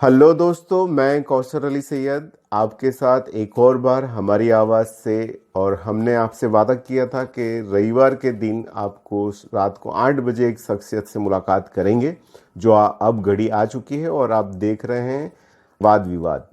Hello दोस्तों, मैं कौसर अली सैयद आपके साथ एक और बार हमारी आवाज़ से। और हमने आपसे वादा किया था कि रविवार के दिन आपको रात को 8 बजे एक शख्सियत से मुलाकात करेंगे जो अब घड़ी आ चुकी है और आप देख रहे हैं वाद विवाद।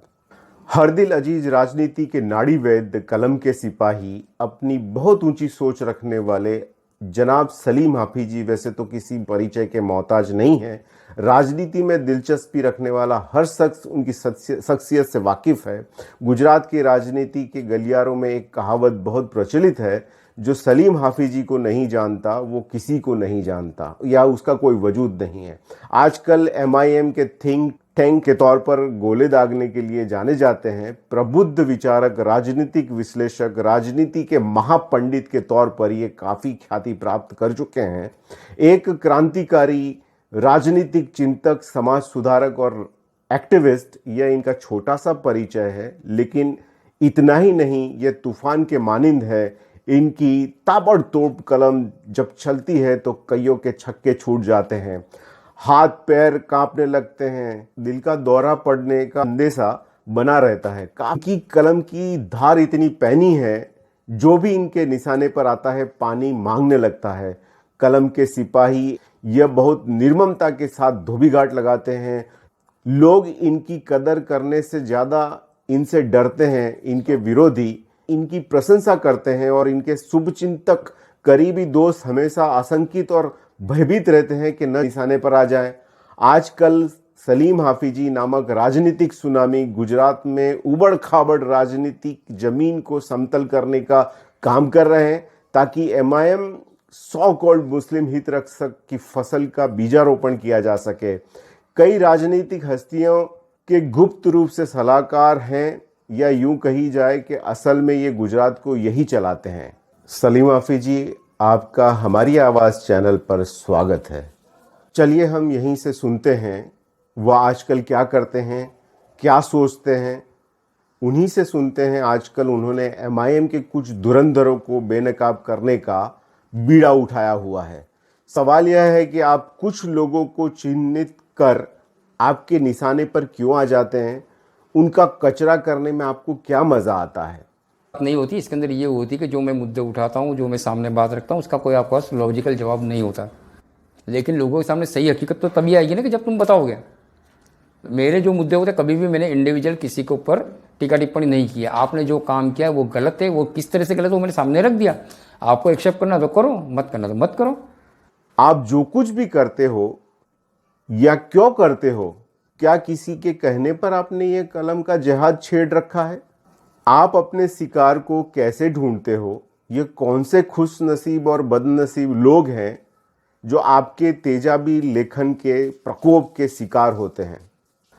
हर दिल अजीज राजनीति के नाड़ी वैद्य, कलम के सिपाही, अपनी बहुत ऊंची सोच रखने वाले जनाब सलीम हाफिजी वैसे तो किसी परिचय के मोहताज नहीं है। राजनीति में दिलचस्पी रखने वाला हर शख्स उनकी शख्सियत से वाकिफ है। गुजरात की राजनीति के गलियारों में एक कहावत बहुत प्रचलित है, जो सलीम हाफिजी को नहीं जानता वो किसी को नहीं जानता या उसका कोई वजूद नहीं है। आजकल एमआईएम के थिंक टैंक के तौर पर गोले दागने के लिए जाने जाते हैं। प्रबुद्ध विचारक, राजनीतिक विश्लेषक, राजनीति के महापंडित के तौर पर ये काफ़ी ख्याति प्राप्त कर चुके हैं। एक क्रांतिकारी, राजनीतिक चिंतक, समाज सुधारक और एक्टिविस्ट, यह इनका छोटा सा परिचय है। लेकिन इतना ही नहीं, ये तूफान के मानिंद है। इनकी ताबड़तोड़ कलम जब चलती है तो कईयों के छक्के छूट जाते हैं, हाथ पैर कांपने लगते हैं, दिल का दौरा पड़ने का अंदेशा बना रहता है। की कलम की धार इतनी पैनी है, जो भी इनके निशाने पर आता है पानी मांगने लगता है। कलम के सिपाही यह बहुत निर्ममता के साथ धोबीघाट लगाते हैं। लोग इनकी कदर करने से ज़्यादा इनसे डरते हैं। इनके विरोधी इनकी प्रशंसा करते हैं और इनके शुभचिंतक, करीबी दोस्त हमेशा आशंकित और भयभीत रहते हैं कि न निशाने पर आ जाए। आजकल सलीम हाफिजी नामक राजनीतिक सुनामी गुजरात में उबड़ खाबड़ राजनीतिक जमीन को समतल करने का काम कर रहे हैं, ताकि एमआईएम सो कॉल्ड मुस्लिम हित रक्षक की फसल का बीजारोपण किया जा सके। कई राजनीतिक हस्तियों के गुप्त रूप से सलाहकार हैं, या यूं कही जाए कि असल में ये गुजरात को यही चलाते हैं। सलीम हाफिजी, आपका हमारी आवाज़ चैनल पर स्वागत है। चलिए हम यहीं से सुनते हैं वह आजकल क्या करते हैं, क्या सोचते हैं, उन्हीं से सुनते हैं। आजकल उन्होंने एमआईएम के कुछ धुरंधरों को बेनकाब करने का बीड़ा उठाया हुआ है। सवाल यह है कि आप कुछ लोगों को चिन्हित कर आपके निशाने पर क्यों आ जाते हैं? उनका कचरा करने में आपको क्या मज़ा आता है? नहीं होती इसके अंदर। ये होती कि जो मैं मुद्दे उठाता हूँ, जो मैं सामने बात रखता हूँ, उसका कोई आपके पास लॉजिकल जवाब नहीं होता। लेकिन लोगों के सामने सही हकीकत तो तभी आएगी ना कि जब तुम बताओगे। मेरे जो मुद्दे होते, कभी भी मैंने इंडिविजुअल किसी के ऊपर टीका टिप्पणी नहीं किया। आपने जो काम किया वो गलत है, वो किस तरह से गलत है वो मैंने सामने रख दिया। आपको एक्सेप्ट करना तो करो, मत करना तो मत करो। आप जो कुछ भी करते हो या क्यों करते हो, क्या किसी के कहने पर आपने ये कलम का जहाज छेड़ रखा है? आप अपने शिकार को कैसे ढूंढते हो? ये कौन से खुश नसीब और बदनसीब लोग हैं जो आपके तेजाबी लेखन के प्रकोप के शिकार होते हैं?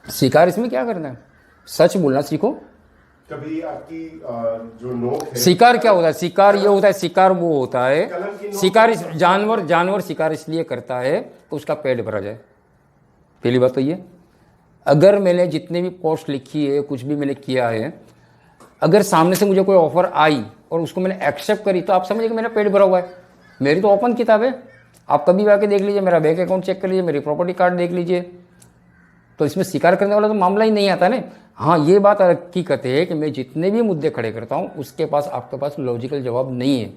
शिकार इसमें क्या करना है? सच बोलना सीखो। कभी आपकी जो नोक है, शिकार क्या होता है? शिकार ये होता है, शिकार वो होता है, शिकार जानवर शिकार इसलिए करता है कि उसका पेट भरा जाए। पहली बात तो ये। अगर मैंने जितने भी पोस्ट लिखी है, कुछ भी मैंने किया है, अगर सामने से मुझे कोई ऑफर आई और उसको मैंने एक्सेप्ट करी, तो आप समझिए कि मेरा पेट भरा हुआ है। मेरी तो ओपन किताब है, आप कभी भी आके देख लीजिए, मेरा बैंक अकाउंट चेक कर लीजिए, मेरी प्रॉपर्टी कार्ड देख लीजिए। तो इसमें शिकार करने वाला तो मामला ही नहीं आता ना। हाँ, ये बात हकीकत है कि मैं जितने भी मुद्दे खड़े करता हूँ उसके पास आपके पास लॉजिकल जवाब नहीं है।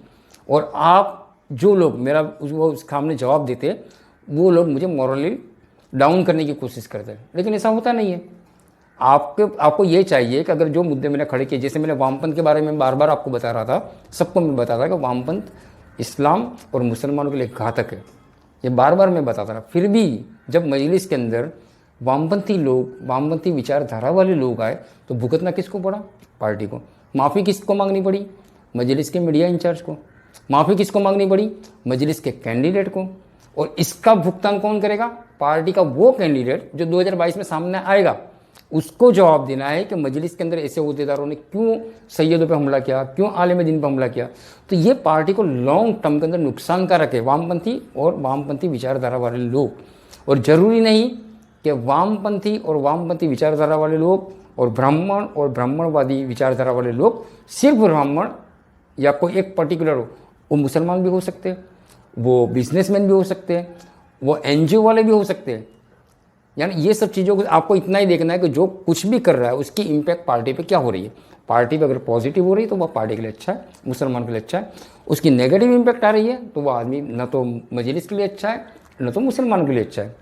और आप जो लोग मेरा वो सामने जवाब देते, वो लोग मुझे मॉरली डाउन करने की कोशिश करते हैं। लेकिन ऐसा होता नहीं है। आपको ये चाहिए कि अगर जो मुद्दे मैंने खड़े किए, जैसे मैंने वामपंथ के बारे में बार बार आपको बता रहा था, सबको मैं बताता था कि वामपंथ इस्लाम और मुसलमानों के लिए घातक है। ये बार बार मैं बताता रहा। फिर भी जब मजलिस के अंदर वामपंथी लोग, वामपंथी विचारधारा वाले लोग आए, तो भुगतना किसको पड़ा? पार्टी को। माफ़ी किसको मांगनी पड़ी? मजलिस के मीडिया इंचार्ज को। माफ़ी किसको मांगनी पड़ी? मजलिस के कैंडिडेट को। और इसका भुगतान कौन करेगा? पार्टी का वो कैंडिडेट जो 2022 में सामने आएगा। उसको जवाब देना है कि मजलिस के अंदर ऐसे अहदेदारों ने क्यों सैयदों पे हमला किया, क्यों आलिम दीन पे हमला किया। तो ये पार्टी को लॉन्ग टर्म के अंदर नुकसानकारक है, वामपंथी और वामपंथी विचारधारा वाले लोग। और ज़रूरी नहीं कि वामपंथी और वामपंथी विचारधारा वाले लोग और ब्राह्मण और ब्राह्मणवादी विचारधारा वाले लोग सिर्फ ब्राह्मण या कोई एक पर्टिकुलर हो। वो मुसलमान भी हो सकते हैं, वो बिजनेसमैन भी हो सकते हैं, वो एनजीओ वाले भी हो सकते हैं। यानी ये सब चीज़ों को आपको इतना ही देखना है कि जो कुछ भी कर रहा है उसकी इम्पैक्ट पार्टी पे क्या हो रही है। पार्टी पे अगर पॉजिटिव हो रही है तो वह पार्टी के लिए अच्छा है, मुसलमान के लिए अच्छा है। उसकी नेगेटिव इम्पैक्ट आ रही है तो वह आदमी न तो मजलिस के लिए अच्छा है न तो मुसलमान के लिए अच्छा है।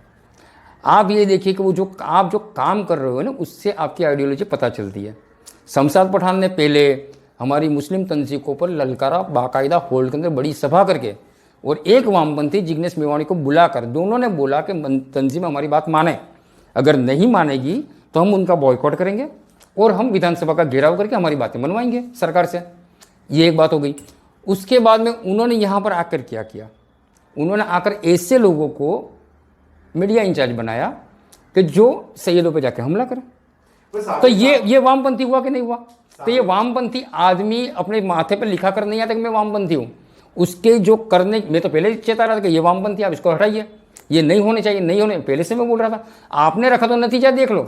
आप ये देखिए कि वो जो आप जो काम कर रहे हो ना उससे आपकी आइडियोलॉजी पता चलती है। शमशाद पठान ने पहले हमारी मुस्लिम तंजीमों पर ललकारा, बाकायदा हॉल के अंदर बड़ी सभा करके, और एक वामपंथी जिग्नेश मेवाणी को बुलाकर दोनों ने बोला कि तंजीम हमारी बात माने, अगर नहीं मानेगी तो हम उनका बॉयकॉट करेंगे और हम विधानसभा का घेराव करके हमारी बातें मनवाएंगे सरकार से। ये एक बात हो गई। उसके बाद में उन्होंने यहाँ पर आकर क्या किया, उन्होंने आकर ऐसे लोगों को मीडिया इंचार्ज बनाया कि जो सैयदों पे जाके हमला करे। तो ये वामपंथी हुआ कि नहीं हुआ? तो ये वामपंथी आदमी अपने माथे पर लिखा कर नहीं आता कि मैं वामपंथी हूँ, उसके जो करने, मैं तो पहले चेता रहा था कि ये वामपंथी, आप इसको हटाइए, ये नहीं होने चाहिए, नहीं होने, पहले से मैं बोल रहा था। आपने रखा तो नतीजा देख लो।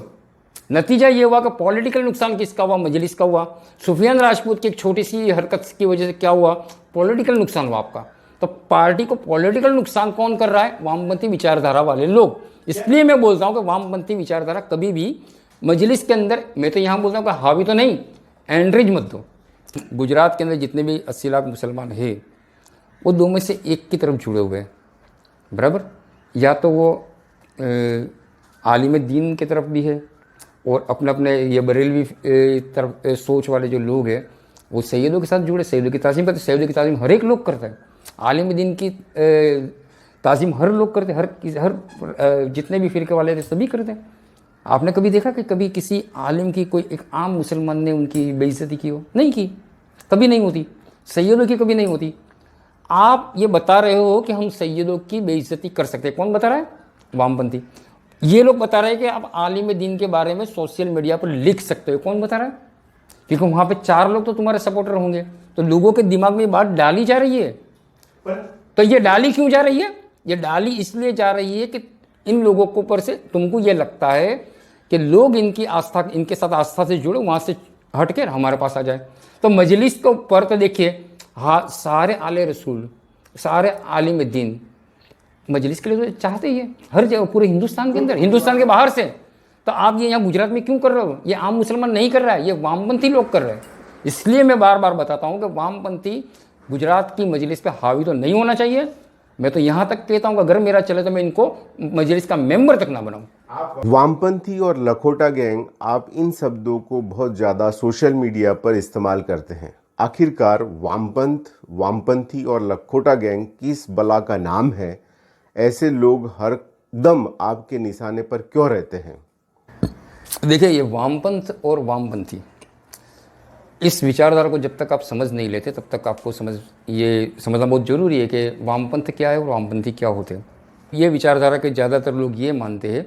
नतीजा ये हुआ कि पॉलिटिकल नुकसान किसका हुआ? मजलिस का हुआ। सुफियान राजपूत की एक छोटी सी हरकत की वजह से क्या हुआ? पॉलिटिकल नुकसान हुआ आपका। तो पार्टी को पॉलिटिकल नुकसान कौन कर रहा है? वामपंथी विचारधारा वाले लोग। इसलिए मैं बोलता हूँ कि वामपंथी विचारधारा कभी भी मजलिस के अंदर, मैं तो यहाँ बोलता हूँ कि हावी तो नहीं, एंड्रिज मत दो। गुजरात के अंदर जितने भी 80 लाख मुसलमान हैं वो दो में से एक की तरफ जुड़े हुए हैं, बराबर। या तो वो आलिम दीन की तरफ भी है और अपने अपने ये बरेलवी तरफ सोच वाले जो लोग हैं वो सैयदों के साथ जुड़े, सैयदों की ताज़ीम करते। सैयदों की ताज़ीम हर एक लोग करता है, आलिम दीन की ताज़ीम हर लोग करते, हर जितने भी फ़िरके वाले थे सभी करते हैं। आपने कभी देखा कि कभी किसी आलिम की कोई एक आम मुसलमान ने उनकी बेइज्जती की हो? नहीं की, कभी नहीं होती। सैयदों की कभी नहीं होती। आप ये बता रहे हो कि हम सैयदों की बेइज्जती कर सकते हैं, कौन बता रहा है? वामपंथी। ये लोग बता रहे हैं कि आप आलिम दीन के बारे में सोशल मीडिया पर लिख सकते हो, कौन बता रहा है? क्योंकि वहाँ पे 4 लोग तो तुम्हारे सपोर्टर होंगे, तो लोगों के दिमाग में ये बात डाली जा रही है। तो ये डाली क्यों जा रही है? ये डाली इसलिए जा रही है कि इन लोगों को ऊपर से तुमको ये लगता है कि लोग इनकी आस्था, इनके साथ आस्था से जुड़े, वहाँ से हट के हमारे पास आ जाए। तो मजलिस के ऊपर तो देखिए, हाँ, सारे आले रसूल, सारे आलिम दीन मजलिस के लिए तो चाहते ही है, हर जगह, पूरे हिंदुस्तान के अंदर, हिंदुस्तान के बाहर से। तो आप ये यहाँ गुजरात में क्यों कर रहे हो? ये आम मुसलमान नहीं कर रहा है, ये वामपंथी लोग कर रहे हैं। इसलिए मैं बार बार बताता हूँ कि वामपंथी गुजरात की मजलिस पे हावी तो नहीं होना चाहिए। मैं तो यहाँ तक कहता हूँ कि अगर मेरा चले तो मैं इनको मजलिस का मेंबर तक ना बनाऊँ। वामपंथी और लखोटा गैंग, आप इन शब्दों को बहुत ज़्यादा सोशल मीडिया पर इस्तेमाल करते हैं। आखिरकार वामपंथी और लखोटा गैंग किस बला का नाम है? ऐसे लोग हर दम आपके निशाने पर क्यों रहते हैं? देखिए, ये वामपंथ और वामपंथी, इस विचारधारा को जब तक आप समझ नहीं लेते तब तक आपको समझना बहुत ज़रूरी है कि वामपंथ क्या है और वामपंथी क्या होते हैं। ये विचारधारा के ज़्यादातर लोग ये मानते हैं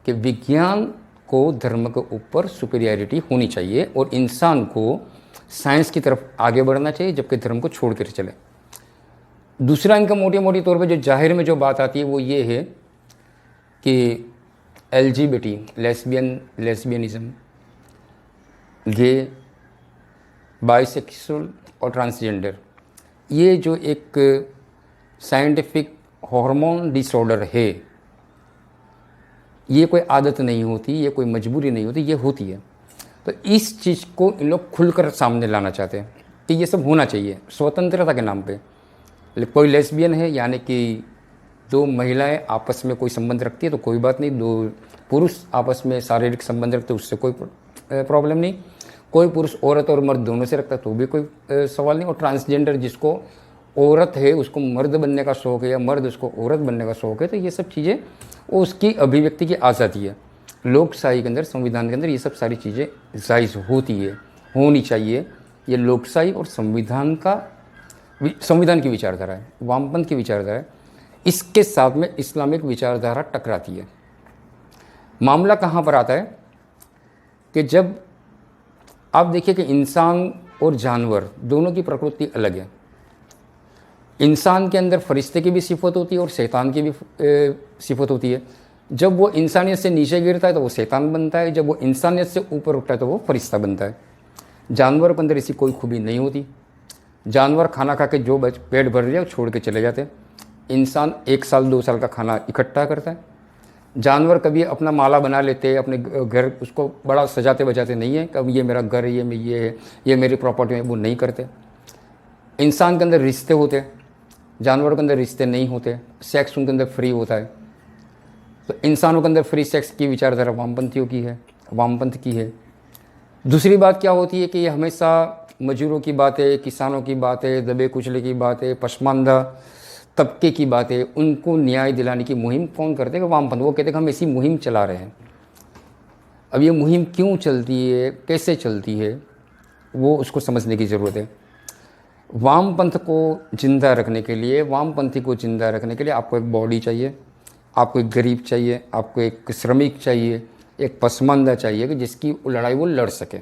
कि विज्ञान को धर्म के ऊपर सुपीरियरिटी होनी चाहिए और इंसान को साइंस की तरफ आगे बढ़ना चाहिए, जबकि धर्म को छोड़ कर चले। दूसरा इनका मोटी तौर पे जो जाहिर में जो बात आती है वो ये है कि LGBT, लेस्बियनिज्म, गे, बाइसेक्सुअल और ट्रांसजेंडर, ये जो एक साइंटिफिक हार्मोन डिसऑर्डर है, ये कोई आदत नहीं होती, ये कोई मजबूरी नहीं होती, ये होती है। तो इस चीज़ को इन लोग खुलकर सामने लाना चाहते हैं कि ये सब होना चाहिए स्वतंत्रता के नाम पे। कोई लेस्बियन है, यानी कि 2 महिलाएं आपस में कोई संबंध रखती है तो कोई बात नहीं, 2 पुरुष आपस में शारीरिक संबंध रखते उससे कोई प्रॉब्लम नहीं, कोई पुरुष औरत और मर्द दोनों से रखता है तो भी कोई सवाल नहीं। और ट्रांसजेंडर, जिसको औरत है उसको मर्द बनने का शौक़ है या मर्द उसको औरत बनने का शौक़ है, तो ये सब चीज़ें वो उसकी अभिव्यक्ति की आज़ादी है। लोकशाही के अंदर, संविधान के अंदर ये सब सारी चीज़ें जायज़ होती है, होनी चाहिए। ये लोकशाही और संविधान की विचारधारा है, वामपंथ की विचारधारा है। इसके साथ में इस्लामिक विचारधारा टकराती है। मामला कहाँ पर आता है कि जब आप देखिए कि इंसान और जानवर दोनों की प्रकृति अलग है। इंसान के अंदर फरिश्ते की भी सिफत होती है और शैतान की भी सिफत होती है। जब वो इंसानियत से नीचे गिरता है तो वो शैतान बनता है, जब वो इंसानियत से ऊपर उठता है तो वो फरिश्ता बनता है। जानवर के अंदर ऐसी कोई खूबी नहीं होती। जानवर खाना खा के जो पेट भर जाए छोड़ के चले जाते हैं। इंसान 1 साल 2 साल का खाना इकट्ठा करता है। जानवर कभी अपना माला बना लेते, अपने घर उसको बड़ा सजाते बजाते नहीं है, कभी ये मेरा घर है, ये है, ये मेरी प्रॉपर्टी है, वो नहीं करते। इंसान के अंदर रिश्ते होते हैं, जानवरों के अंदर रिश्ते नहीं होते, सेक्स उनके अंदर फ्री होता है। तो इंसानों के अंदर फ्री सेक्स की विचारधारा वामपंथियों की है, वामपंथ की है। दूसरी बात क्या होती है कि ये हमेशा मजदूरों की बातें, किसानों की बातें, दबे कुचले की बातें, पसमानदा तबके की बातें, उनको न्याय दिलाने की मुहिम कौन करते हैं? वामपंथ। वो कहते हैं कि हम ऐसी मुहिम चला रहे हैं। अब ये मुहिम क्यों चलती है, कैसे चलती है, वो उसको समझने की ज़रूरत है। वामपंथ को जिंदा रखने के लिए, वामपंथी को जिंदा रखने के लिए आपको एक बॉडी चाहिए, आपको एक गरीब चाहिए, आपको एक श्रमिक चाहिए, एक पसमानदा चाहिए कि जिसकी लड़ाई वो लड़ सके।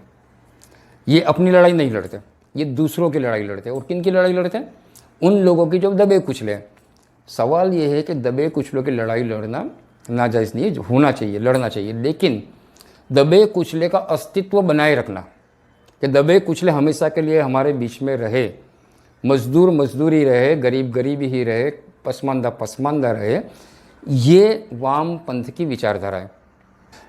ये अपनी लड़ाई नहीं लड़ते, ये दूसरों की लड़ाई लड़ते हैं। और किन की लड़ाई लड़ते हैं? उन लोगों की जो दबे कुचले हैं। सवाल ये है कि दबे कुचलों की लड़ाई लड़ना नाजायज़ नहीं है, होना चाहिए, लड़ना चाहिए, लेकिन दबे कुचले का अस्तित्व बनाए रखना, कि दबे कुचले हमेशा के लिए हमारे बीच में रहे, मजदूर मजदूरी रहे, गरीब गरीबी ही रहे, पसमानदा पसमानदा रहे, ये वामपंथ की विचारधारा है।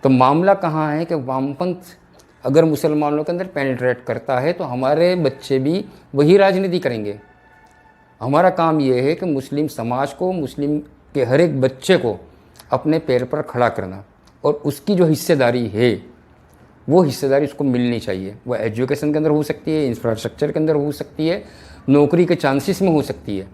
तो मामला कहाँ है कि वामपंथ अगर मुसलमानों के अंदर पेनिट्रेट करता है तो हमारे बच्चे भी वही राजनीति करेंगे। हमारा काम ये है कि मुस्लिम समाज को, मुस्लिम के हर एक बच्चे को अपने पैर पर खड़ा करना, और उसकी जो हिस्सेदारी है वो हिस्सेदारी उसको मिलनी चाहिए। वो एजुकेशन के अंदर हो सकती है, इंफ्रास्ट्रक्चर के अंदर हो सकती है, नौकरी के चांसेस में हो सकती है।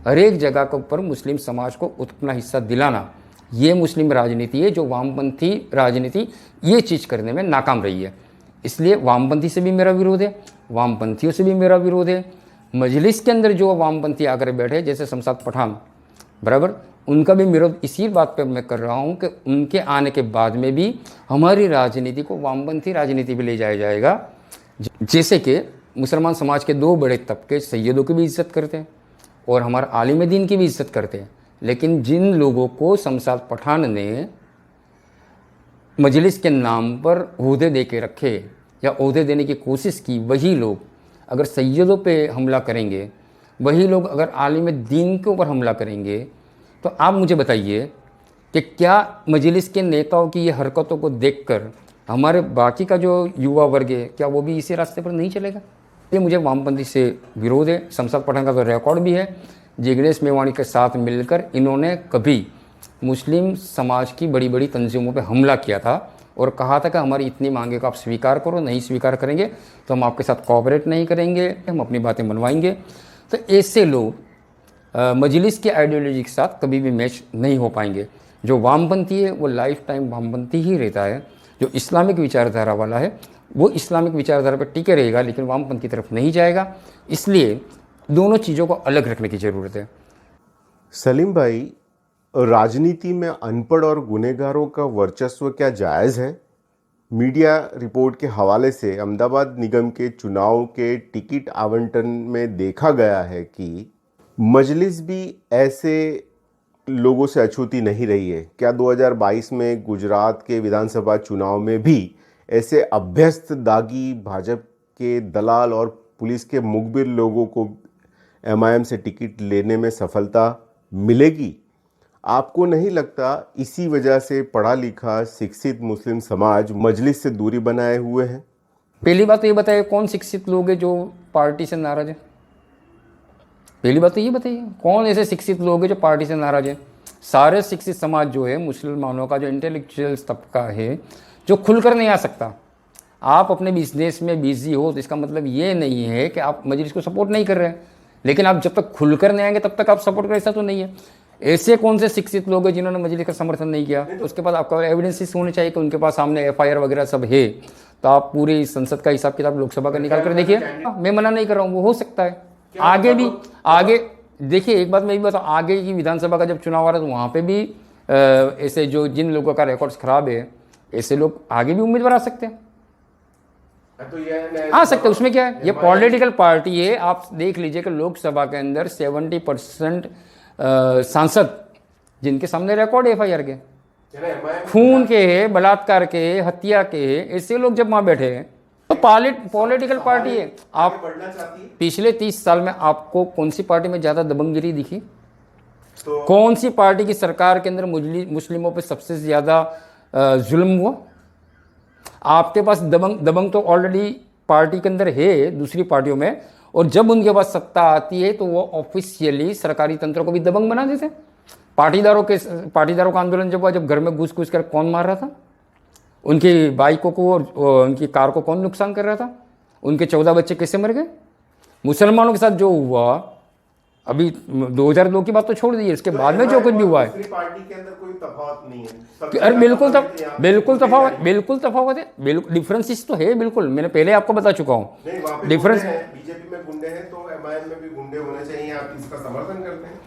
हर एक जगह के ऊपर मुस्लिम समाज को अपना हिस्सा दिलाना, ये मुस्लिम राजनीति है। जो वामपंथी राजनीति ये चीज़ करने में नाकाम रही है। इसलिए वामपंथी से भी मेरा विरोध है, वामपंथियों से भी मेरा विरोध है। मजलिस के अंदर जो वामपंथी आकर बैठे, जैसे शमशाद पठान, बराबर, उनका भी विरोध इसी बात पे मैं कर रहा हूँ कि उनके आने के बाद में भी हमारी राजनीति को वामपंथी राजनीति पे ले जाया जाएगा। जैसे कि मुसलमान समाज के दो बड़े तबके सैयदों की भी इज्जत करते हैं और हमारे आलिम दीन की भी इज्जत करते हैं, लेकिन जिन लोगों को शमशाद पठान ने मजलिस के नाम पर ओहदे दे के रखे या ओहदे देने की कोशिश की, वही लोग अगर सैयदों पे हमला करेंगे, वही लोग अगर आलिम दीन के ऊपर हमला करेंगे, तो आप मुझे बताइए कि क्या मजलिस के नेताओं की ये हरकतों को देखकर हमारे बाकी का जो युवा वर्ग है, क्या वो भी इसी रास्ते पर नहीं चलेगा? ये मुझे वामपंथी से विरोध है। शमशाद पठान का तो रिकॉर्ड भी है, जिग्नेश मेवाणी के साथ मिलकर इन्होंने कभी मुस्लिम समाज की बड़ी बड़ी तंजीमों पे हमला किया था और कहा था कि हमारी इतनी मांगे को आप स्वीकार करो, नहीं स्वीकार करेंगे तो हम आपके साथ कोऑपरेट नहीं करेंगे, हम अपनी बातें मनवाएंगे। तो ऐसे लोग मजलिस की आइडियोलॉजी के साथ कभी भी मैच नहीं हो पाएंगे। जो वामपंथी है वो लाइफ टाइम वामपंथी ही रहता है। जो इस्लामिक विचारधारा वाला है वो इस्लामिक विचारधारा पर टिके रहेगा, लेकिन वामपंथी की तरफ नहीं जाएगा। इसलिए दोनों चीज़ों को अलग रखने की ज़रूरत है। सलीम भाई, राजनीति में अनपढ़ और गुनहगारों का वर्चस्व क्या जायज़ है? मीडिया रिपोर्ट के हवाले से अहमदाबाद निगम के चुनाव के टिकट आवंटन में देखा गया है कि मजलिस भी ऐसे लोगों से अछूती नहीं रही है। क्या 2022 में गुजरात के विधानसभा चुनाव में भी ऐसे अभ्यस्त दागी भाजपा के दलाल और पुलिस के मुखबिर लोगों को एमआईएम से टिकट लेने में सफलता मिलेगी? आपको नहीं लगता इसी वजह से पढ़ा लिखा शिक्षित मुस्लिम समाज मजलिस से दूरी बनाए हुए हैं? पहली बात तो ये बताइए, कौन शिक्षित लोग हैं जो पार्टी से नाराज है? पहली बात तो ये बताइए, कौन ऐसे शिक्षित लोग हैं जो पार्टी से नाराज है? सारे शिक्षित समाज जो है, मुसलमानों का जो इंटेलेक्चुअल तबका है, जो खुलकर नहीं आ सकता। आप अपने बिजनेस में बिजी हो तो इसका मतलब ये नहीं है कि आप मजलिस को सपोर्ट नहीं कर रहे हैं, लेकिन आप जब तक खुलकर नहीं आएंगे तब तक आप सपोर्ट करें, ऐसा तो नहीं है। ऐसे कौन से शिक्षित लोग हैं जिन्होंने मजलिस का समर्थन नहीं किया? तो उसके पास आपका एविडेंसेस होने चाहिए कि उनके पास सामने एफआईआर वगैरह सब है। तो आप पूरी संसद का हिसाब किताब लोकसभा का निकाल कर देखिए। मैं मना नहीं कर रहा हूँ, वो हो सकता है आगे भी। आगे देखिए, एक बात मैं भी बताऊँ, आगे की विधानसभा का जब चुनाव आ रहा है तो वहाँ पे भी ऐसे जो जिन लोगों का रिकॉर्ड्स खराब है, ऐसे लोग आगे भी उम्मीदवार आ सकते हैं, आ सकते हैं। उसमें क्या है? ये पॉलिटिकल पार्टी है। आप देख लीजिए कि लोकसभा के अंदर 70% सांसद जिनके सामने रिकॉर्ड एफआईआर के, खून के है, बलात्कार के है, हत्या के है, ऐसे लोग जब वहां बैठे हैं तो पॉलिटिकल पार्टी है। आप पिछले 30 साल में आपको कौन सी पार्टी में ज़्यादा दबंगगिरी दिखी? तो कौन सी पार्टी की सरकार के अंदर मुस्लिमों पे सबसे ज़्यादा जुल्म हुआ? आपके पास दबंग दबंग तो ऑलरेडी पार्टी के अंदर है दूसरी पार्टियों में, और जब उनके पास सत्ता आती है तो वो ऑफिशियली सरकारी तंत्र को भी दबंग बना देते हैं। पाटीदारों का आंदोलन जब हुआ, जब घर में घुस घुस कर कौन मार रहा था? उनकी बाइकों को और उनकी कार को कौन नुकसान कर रहा था? उनके 14 बच्चे कैसे मर गए? मुसलमानों के साथ जो हुआ, अभी 2002 की बात तो छोड़ दीजिए, इसके बाद में जो कुछ भी हुआ है, दूसरी पार्टी के अंदर कोई तफावत नहीं है। अरे बिल्कुल तफावत है, बिल्कुल डिफरेंसेस तो है, बिल्कुल मैंने पहले आपको बता चुका हूँ डिफरेंस। बीजेपी में गुंडे हैं तो एमआईएम में भी गुंडे होने चाहिए, आप इसका समर्थन करते हैं?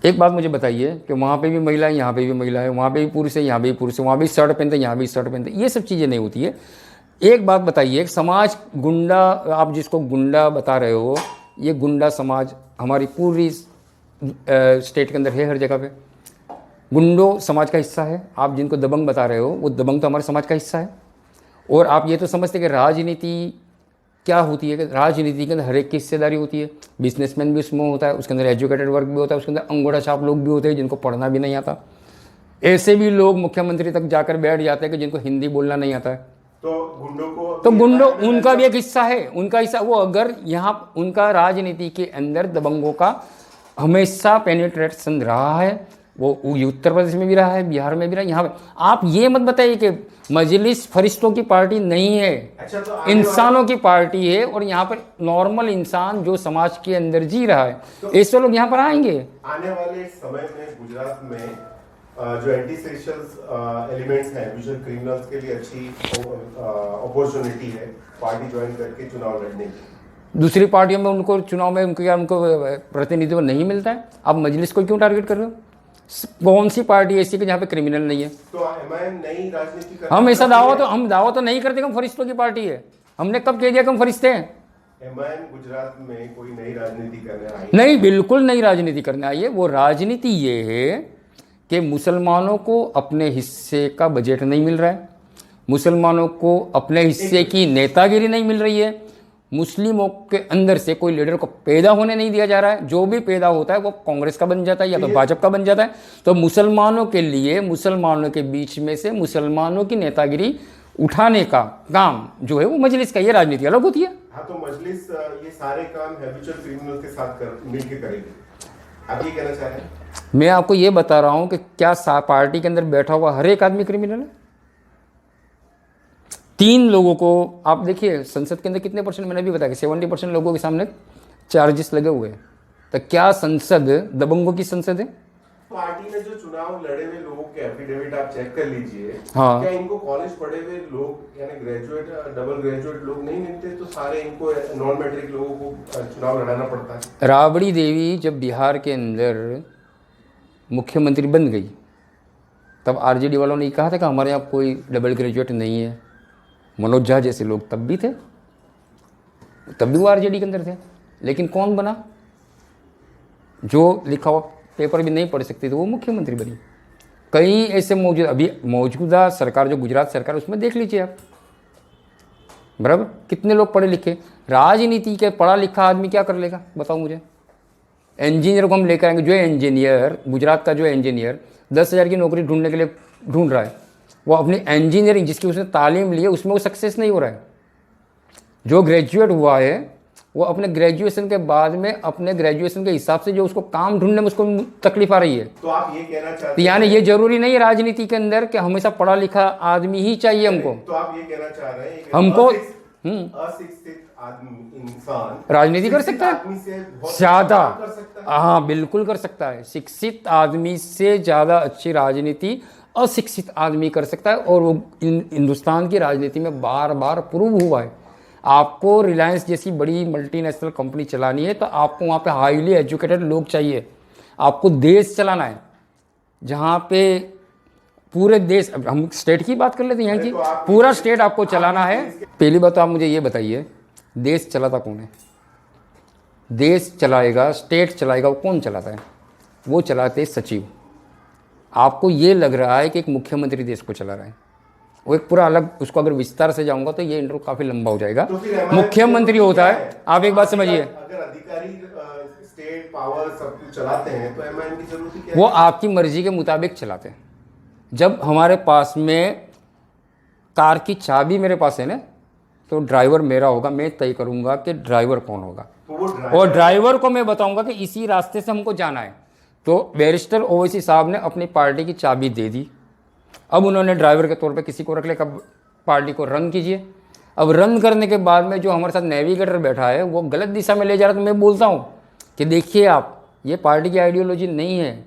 एक बात मुझे बताइए कि वहाँ पे भी महिला है, यहाँ पे भी महिला है, वहाँ पे भी पुरुष है, यहाँ पे भी पुरुष है, वहाँ भी शर्ट पहनते हैं, यहाँ भी शर्ट पहनते हैं, ये सब चीज़ें नहीं होती है। एक बात बताइए, समाज गुंडा, आप जिसको गुंडा बता रहे हो, ये गुंडा समाज हमारी पूरी स्टेट के अंदर है, हर जगह पे गुंडो समाज का हिस्सा है। आप जिनको दबंग बता रहे हो, वो दबंग तो हमारे समाज का हिस्सा है। और आप ये तो समझते कि राजनीति क्या होती है, कि राजनीति के अंदर हर एक की हिस्सेदारी होती है, बिजनेसमैन भी उसमें होता है, उसके अंदर एजुकेटेड वर्ग भी होता है, उसके अंदर अंगूठा छाप लोग भी होते हैं जिनको पढ़ना भी नहीं आता। ऐसे भी लोग मुख्यमंत्री तक जाकर बैठ जाते हैं कि जिनको हिंदी बोलना नहीं आता है। तो गुंडो उनका भी एक हिस्सा है, उनका हिस्सा वो, अगर यहाँ उनका राजनीति के अंदर दबंगों का हमेशा पेनिट्रेशन रहा है, वो उत्तर प्रदेश में भी रहा है, बिहार में भी रहा है, यहाँ पे। आप ये मत बताइए कि मजलिस फरिश्तों की पार्टी नहीं है। अच्छा, तो इंसानों की पार्टी है, और यहाँ पर नॉर्मल इंसान जो समाज के अंदर जी रहा है, तो ऐसे लोग यहाँ पर आएंगे। आने वाले समय में गुजरात में जो एंटी सोशल एलिमेंट्स हैं, विजुअल क्रिमिनल्स के लिए अच्छी अपॉर्चुनिटी है पार्टी ज्वाइन करके चुनाव लड़ने की। दूसरी पार्टियों में उनको चुनाव में उनको प्रतिनिधित्व नहीं मिलता है, आप मजलिस को क्यों टारगेट कर रहे हो? कौन सी पार्टी ऐसी कि जहाँ पे क्रिमिनल नहीं है? तो एमआईएम नई राजनीति कर, हम दावा तो नहीं करते कि हम फरिश्तों की पार्टी है। हमने कब कह दिया कि हम फरिश्ते हैं? एमआईएम गुजरात में कोई नई राजनीति करने आई नहीं, बिल्कुल नई राजनीति करने आई है। वो राजनीति ये है कि मुसलमानों को अपने हिस्से का बजट नहीं मिल रहा है, मुसलमानों को अपने हिस्से की नेतागिरी नहीं मिल रही है, मुस्लिमों के अंदर से कोई लीडर को पैदा होने नहीं दिया जा रहा है। जो भी पैदा होता है वो कांग्रेस का बन जाता है या तो भाजपा का बन जाता है। तो मुसलमानों के लिए, मुसलमानों के बीच में से मुसलमानों की नेतागिरी उठाने का काम जो है वो मजलिस का, ये राजनीति अलग होती है। हाँ, तो मजलिस ये सारे काम हैबिचुअल क्रिमिनल के साथ मिलकर करेगी, आप ये कहना चाह रहे हैं? मैं आपको ये बता रहा हूं कि क्या पार्टी के अंदर बैठा हुआ हर एक आदमी क्रिमिनल है? 3 लोगों को आप देखिए, संसद के अंदर कितने परसेंट, मैंने भी बताया कि 70% लोगों के सामने चार्जेस लगे हुए हैं। तो क्या संसद दबंगों की संसद है? पार्टी ने जो चुनाव लड़े हुए लोगों के एफिडेविट आप चेक कर लीजिए। हाँ, क्या इनको कॉलेज पढ़े हुए लोग यानी ग्रेजुएट, डबल ग्रेजुएट लोग नहीं मिलते? तो सारे इनको नॉन मैट्रिक लोगों को चुनाव लड़ाना पड़ता है। राबड़ी देवी जब बिहार के अंदर मुख्यमंत्री बन गई, तब आरजेडी वालों ने कहा था कि हमारे यहाँ कोई डबल ग्रेजुएट नहीं है। मनोज झा जैसे लोग तब भी थे, तब भी वो आरजेडी के अंदर थे। लेकिन कौन बना? जो लिखा हुआ पेपर भी नहीं पढ़ सकते थे वो मुख्यमंत्री बनी। कई ऐसे मौजूदा सरकार जो गुजरात सरकार, उसमें देख लीजिए आप, बराबर कितने लोग पढ़े लिखे। राजनीति के पढ़ा लिखा आदमी क्या कर लेगा बताओ मुझे? इंजीनियर को हम लेकर आएंगे, जो इंजीनियर गुजरात का, जो इंजीनियर 10,000 की नौकरी ढूंढने के लिए ढूंढ रहा है, वो अपनी इंजीनियरिंग जिसकी उसने तालीम ली है उसमें वो सक्सेस नहीं हो रहा है। जो ग्रेजुएट हुआ है वो अपने ग्रेजुएशन के बाद में अपने ग्रेजुएशन के हिसाब से जो उसको काम ढूंढने में उसको तकलीफ आ रही है। तो आप ये कहना चाहते हैं, यानी ये जरूरी नहीं है राजनीति के अंदर कि हमेशा पढ़ा लिखा आदमी ही चाहिए हमको। तो आप ये कहना चाह रहे हैं हमको अशिक्षित आदमी इंसान राजनीति कर सकता है ज्यादा? हाँ, बिल्कुल कर सकता है। शिक्षित आदमी से ज्यादा अच्छी राजनीति अशिक्षित आदमी कर सकता है, और वो हिंदुस्तान की राजनीति में बार बार प्रूव हुआ है। आपको रिलायंस जैसी बड़ी मल्टीनेशनल कंपनी चलानी है तो आपको वहाँ पे हाईली एजुकेटेड लोग चाहिए। आपको देश चलाना है जहाँ पे पूरे देश, अब हम स्टेट की बात कर लेते हैं यहाँ की, पूरा स्टेट आपको चलाना है। पहली बात तो आप मुझे ये बताइए, देश चलाता कौन है? देश चलाएगा, स्टेट चलाएगा, वो कौन चलाता है? वो चलाते सचिव। आपको ये लग रहा है कि एक मुख्यमंत्री देश को चला रहा है, वो एक पूरा अलग, उसको अगर विस्तार से जाऊंगा तो ये इंटरव्यू काफी लंबा हो जाएगा। तो मुख्यमंत्री होता है, आप एक बात समझिए, अगर अधिकारी स्टेट पावर सब कुछ चलाते हैं तो एमआईएम की जरूरत ही क्या वो आपकी मर्जी के मुताबिक चलाते हैं। जब हमारे पास में कार की चाबी मेरे पास है ना, तो ड्राइवर मेरा होगा, मैं तय करूंगा कि ड्राइवर कौन होगा, और ड्राइवर को मैं बताऊंगा कि इसी रास्ते से हमको जाना है। तो बैरिस्टर ओवैसी साहब ने अपनी पार्टी की चाबी दे दी, अब उन्होंने ड्राइवर के तौर पे किसी को रख लिया, कब पार्टी को रन कीजिए। अब रन करने के बाद में जो हमारे साथ नेविगेटर बैठा है वो गलत दिशा में ले जा रहा है, तो मैं बोलता हूँ कि देखिए आप, ये पार्टी की आइडियोलॉजी नहीं है,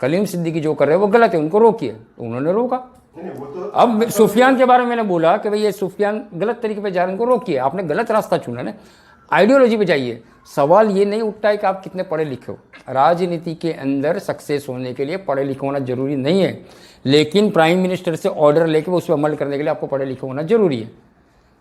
कलीम सिद्दीकी जो कर रहे हैं वो गलत है, उनको रोकिए। तो उन्होंने रोका। अब सुफियान के बारे में मैंने बोला कि भाई ये सुफियान गलत तरीके पे जा रहे हैं, उनको रोकिए, आपने गलत रास्ता चुना ना, आइडियोलॉजी पे जाइए। सवाल ये नहीं उठता है कि आप कितने पढ़े लिखे हो। राजनीति के अंदर सक्सेस होने के लिए पढ़े लिखे होना जरूरी नहीं है, लेकिन प्राइम मिनिस्टर से ऑर्डर लेके उस पर अमल करने के लिए आपको पढ़े लिखे होना जरूरी है।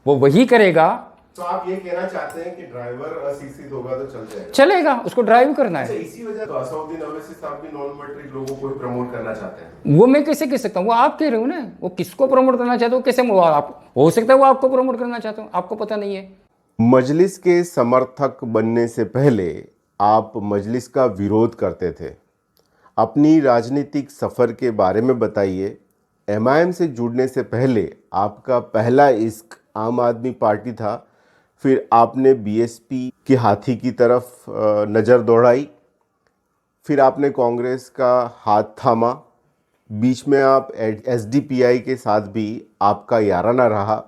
वो वही करेगा। तो आप ये कहना चाहते हैं कि ड्राइवर अशिक्षित होगा तो चल जाएगा? चलेगा, उसको ड्राइव करना है। इसी वजह तो असदुद्दीन ओवैसी साहब भी नॉन मैट्रिक लोगों को ही प्रमोट करना चाहते हैं। वो मैं कैसे कह सकता हूँ? वो आप कह रहे हो ना, वो किसको प्रमोट करना चाहते हो, कैसे आप, हो सकता है वो आपको प्रमोट करना चाहते हो, आपको पता नहीं है। मजलिस के समर्थक बनने से पहले आप मजलिस का विरोध करते थे। अपनी राजनीतिक सफ़र के बारे में बताइए। एमआईएम से जुड़ने से पहले आपका पहला इश्क आम आदमी पार्टी था, फिर आपने बीएसपी के हाथी की तरफ नज़र दौड़ाई, फिर आपने कांग्रेस का हाथ थामा, बीच में आप एसडीपीआई के साथ भी आपका याराना रहा।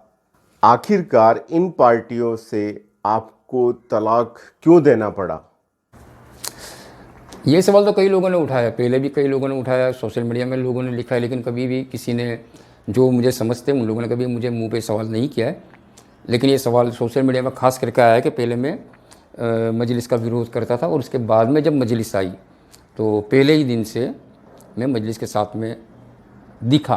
आखिरकार इन पार्टियों से आपको तलाक क्यों देना पड़ा? ये सवाल तो कई लोगों ने उठाया, पहले भी कई लोगों ने उठाया, सोशल मीडिया में लोगों ने लिखा है, लेकिन कभी भी किसी ने, जो मुझे समझते हैं उन लोगों ने कभी मुझे मुंह पे सवाल नहीं किया है। लेकिन ये सवाल सोशल मीडिया में खास करके आया है कि पहले मैं मजलिस का विरोध करता था, और उसके बाद में जब मजलिस आई तो पहले ही दिन से मैं मजलिस के साथ में दिखा।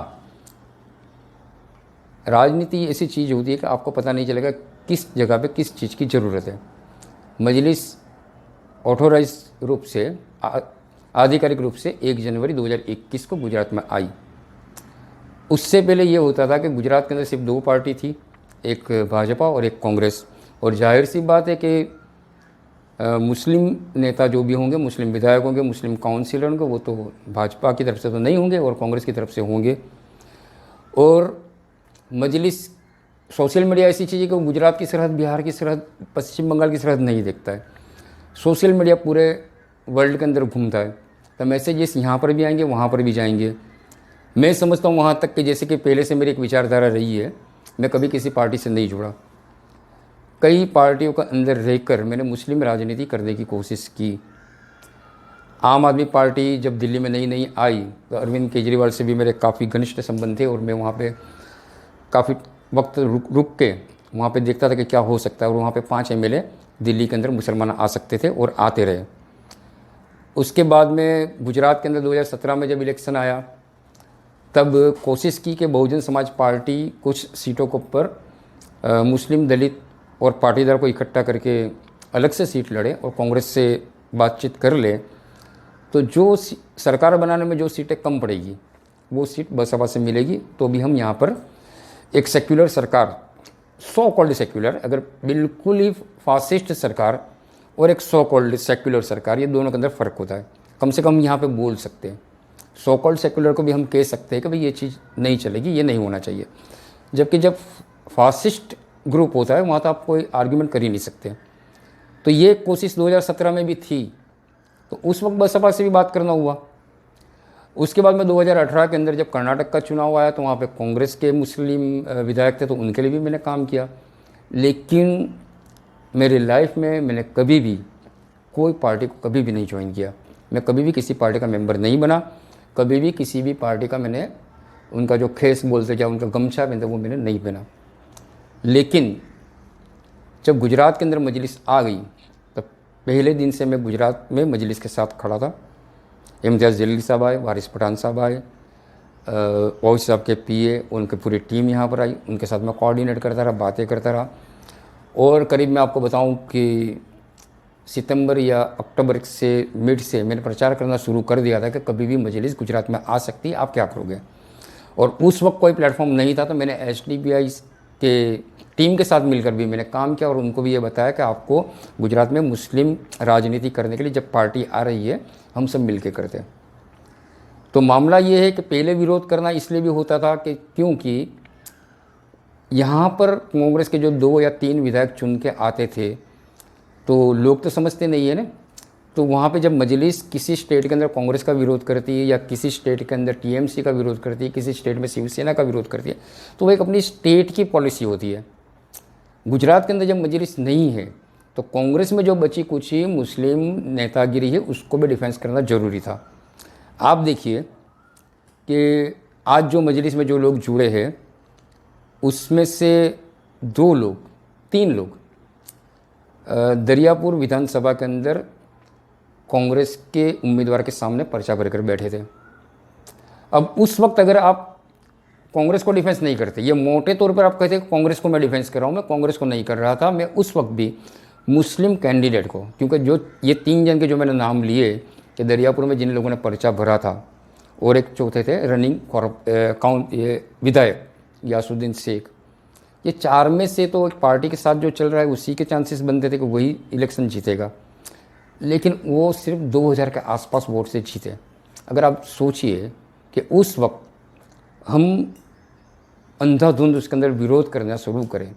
राजनीति ऐसी चीज़ होती है कि आपको पता नहीं चलेगा किस जगह पे किस चीज़ की ज़रूरत है। मजलिस ऑथोराइज रूप से, आधिकारिक रूप से 1 जनवरी 2021 को गुजरात में आई। उससे पहले ये होता था कि गुजरात के अंदर सिर्फ 2 पार्टी थी, एक भाजपा और एक कांग्रेस। और जाहिर सी बात है कि मुस्लिम नेता जो भी होंगे, मुस्लिम विधायक होंगे, मुस्लिम काउंसिलर होंगे, वो तो भाजपा की तरफ से तो नहीं होंगे और कांग्रेस की तरफ से होंगे। और मजलिस, सोशल मीडिया ऐसी चीज़ है कि वो गुजरात की सरहद, बिहार की सरहद, पश्चिम बंगाल की सरहद नहीं देखता है। सोशल मीडिया पूरे वर्ल्ड के अंदर घूमता है, तो मैसेजेस यहाँ पर भी आएंगे, वहाँ पर भी जाएंगे। मैं समझता हूँ वहाँ तक कि जैसे कि पहले से मेरी एक विचारधारा रही है, मैं कभी किसी पार्टी से नहीं जुड़ा। कई पार्टियों के अंदर रहकर मैंने मुस्लिम राजनीति करने की कोशिश की। आम आदमी पार्टी जब दिल्ली में नई नई आई तो अरविंद केजरीवाल से भी मेरे काफ़ी घनिष्ठ संबंध थे, और मैं वहाँ पे काफ़ी वक्त रुक के वहाँ पे देखता था कि क्या हो सकता है। और वहाँ पे 5 एमएलए दिल्ली के अंदर मुसलमान आ सकते थे और आते रहे। उसके बाद में गुजरात के अंदर 2017 में जब इलेक्शन आया, तब कोशिश की कि बहुजन समाज पार्टी कुछ सीटों के ऊपर मुस्लिम, दलित और पाटीदार को इकट्ठा करके अलग से सीट लड़े और कांग्रेस से बातचीत कर ले, तो जो सरकार बनाने में जो सीटें कम पड़ेगी वो सीट बसपा से मिलेगी। तो भी हम यहाँ पर एक सेक्युलर सरकार, सो कॉल्ड सेक्युलर, अगर बिल्कुल ही फासिस्ट सरकार और एक सो कॉल्ड सेक्युलर सरकार, ये दोनों के अंदर फ़र्क होता है। कम से कम यहाँ पे बोल सकते हैं। सो कॉल्ड सेक्युलर को भी हम कह सकते हैं कि भाई ये चीज़ नहीं चलेगी, ये नहीं होना चाहिए। जबकि जब फासिस्ट ग्रुप होता है वहाँ तो आप कोई आर्ग्यूमेंट कर ही नहीं सकते। तो ये कोशिश 2017 में भी थी, तो उस वक्त बसपा से भी बात करना हुआ। उसके बाद में 2018 के अंदर जब कर्नाटक का चुनाव आया तो वहाँ पे कांग्रेस के मुस्लिम विधायक थे, तो उनके लिए भी मैंने काम किया। लेकिन मेरी लाइफ में मैंने कभी भी कोई पार्टी को कभी भी नहीं ज्वाइन किया। मैं कभी भी किसी पार्टी का मेंबर नहीं बना, कभी भी किसी भी पार्टी का मैंने उनका जो खेस बोलते या उनका गमछा पहनते वो मैंने नहीं पहना। लेकिन जब गुजरात के अंदर मजलिस आ गई तब पहले दिन से मैं गुजरात में मजलिस के साथ खड़ा था। इम्तियाज़ जलील साहब आए, वारिस पठान साहब आए, ओवैसी साहब के पीए, उनकी पूरी टीम यहाँ पर आई, उनके साथ मैं कोऑर्डिनेट करता रहा, बातें करता रहा। और करीब मैं आपको बताऊं कि सितंबर या अक्टूबर से मिड से मैंने प्रचार करना शुरू कर दिया था कि कभी भी मजलिस गुजरात में आ सकती है, आप क्या करोगे। और उस वक्त कोई प्लेटफॉर्म नहीं था, तो मैंने एसडीपीआई के टीम के साथ मिलकर भी मैंने काम किया और उनको भी ये बताया कि आपको गुजरात में मुस्लिम राजनीति करने के लिए जब पार्टी आ रही है हम सब मिल के करते हैं। तो मामला ये है कि पहले विरोध करना इसलिए भी होता था कि क्योंकि यहाँ पर कांग्रेस के जो 2 या 3 विधायक चुन के आते थे तो लोग तो समझते नहीं है ना। तो वहाँ पे जब मजलिस किसी स्टेट के अंदर कांग्रेस का विरोध करती है या किसी स्टेट के अंदर टीएमसी का विरोध करती है, किसी स्टेट में शिवसेना का विरोध करती है, तो वो एक अपनी स्टेट की पॉलिसी होती है। गुजरात के अंदर जब मजलिस नहीं है तो कांग्रेस में जो बची कुची मुस्लिम नेतागिरी है उसको भी डिफेंस करना ज़रूरी था। आप देखिए कि आज जो मजलिस में जो लोग जुड़े हैं उसमें से 2 लोग 3 लोग दरियापुर विधानसभा के अंदर कांग्रेस के उम्मीदवार के सामने पर्चा भरकर बैठे थे। अब उस वक्त अगर आप कांग्रेस को डिफेंस नहीं करते, ये मोटे तौर पर आप कहते हैं कांग्रेस को मैं डिफेंस कर रहा हूँ, मैं कांग्रेस को नहीं कर रहा था, मैं उस वक्त भी मुस्लिम कैंडिडेट को, क्योंकि जो ये 3 जन के जो मैंने नाम लिए कि दरियापुर में जिन लोगों ने पर्चा भरा था और एक चौथे थे रनिंग विधायक यासुद्दीन शेख, ये 4 में से तो एक पार्टी के साथ जो चल रहा है उसी के चांसेस बनते थे कि वही इलेक्शन जीतेगा, लेकिन वो सिर्फ 2000 के आसपास वोट से जीते। अगर आप सोचिए कि उस वक्त हम अंधाधुंध उसके अंदर विरोध करना शुरू करें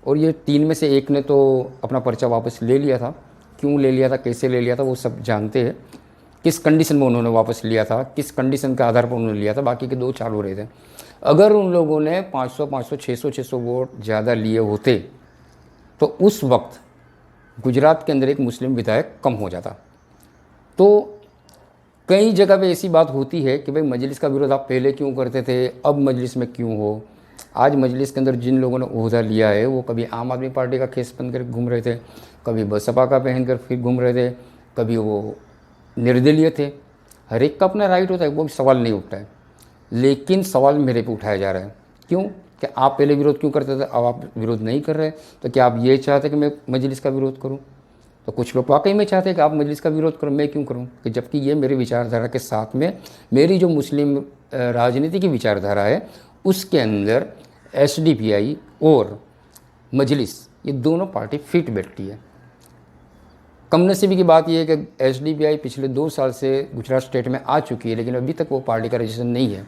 और ये 3 में से एक ने तो अपना पर्चा वापस ले लिया था। क्यों ले लिया था, कैसे ले लिया था, वो सब जानते हैं। किस कंडीशन में उन्होंने वापस लिया था, किस कंडीशन के आधार पर उन्होंने लिया था, बाकी के 2 चालू रहे थे। अगर उन लोगों ने 500 600 वोट ज़्यादा लिए होते तो उस वक्त गुजरात के अंदर एक मुस्लिम विधायक कम हो जाता। तो कई जगह पे ऐसी बात होती है कि भाई मजलिस का विरोध आप पहले क्यों करते थे, अब मजलिस में क्यों हो। आज मजलिस के अंदर जिन लोगों ने ओहदा लिया है वो कभी आम आदमी पार्टी का खेस पहन कर घूम रहे थे, कभी बसपा का पहन कर फिर घूम रहे थे, कभी वो निर्दलीय थे। हर एक का अपना राइट होता है, वो सवाल नहीं उठता है। लेकिन सवाल मेरे पे उठाया जा रहा है, क्यों कि आप पहले विरोध क्यों करते थे, अब आप विरोध नहीं कर रहे, तो क्या आप ये चाहते कि मैं मजलिस का विरोध करूं। तो कुछ लोग वाकई में चाहते हैं कि आप मजलिस का विरोध करो, मैं क्यों करूं, कि जबकि ये मेरी विचारधारा के साथ में मेरी जो मुस्लिम राजनीति की विचारधारा है उसके अंदर SDPI और मजलिस ये दोनों पार्टी फिट बैठती है। कम नसीबी की बात यह है कि SDPI पिछले 2 साल से गुजरात स्टेट में आ चुकी है, लेकिन अभी तक वो पार्टी का रजिस्ट्रेशन नहीं है।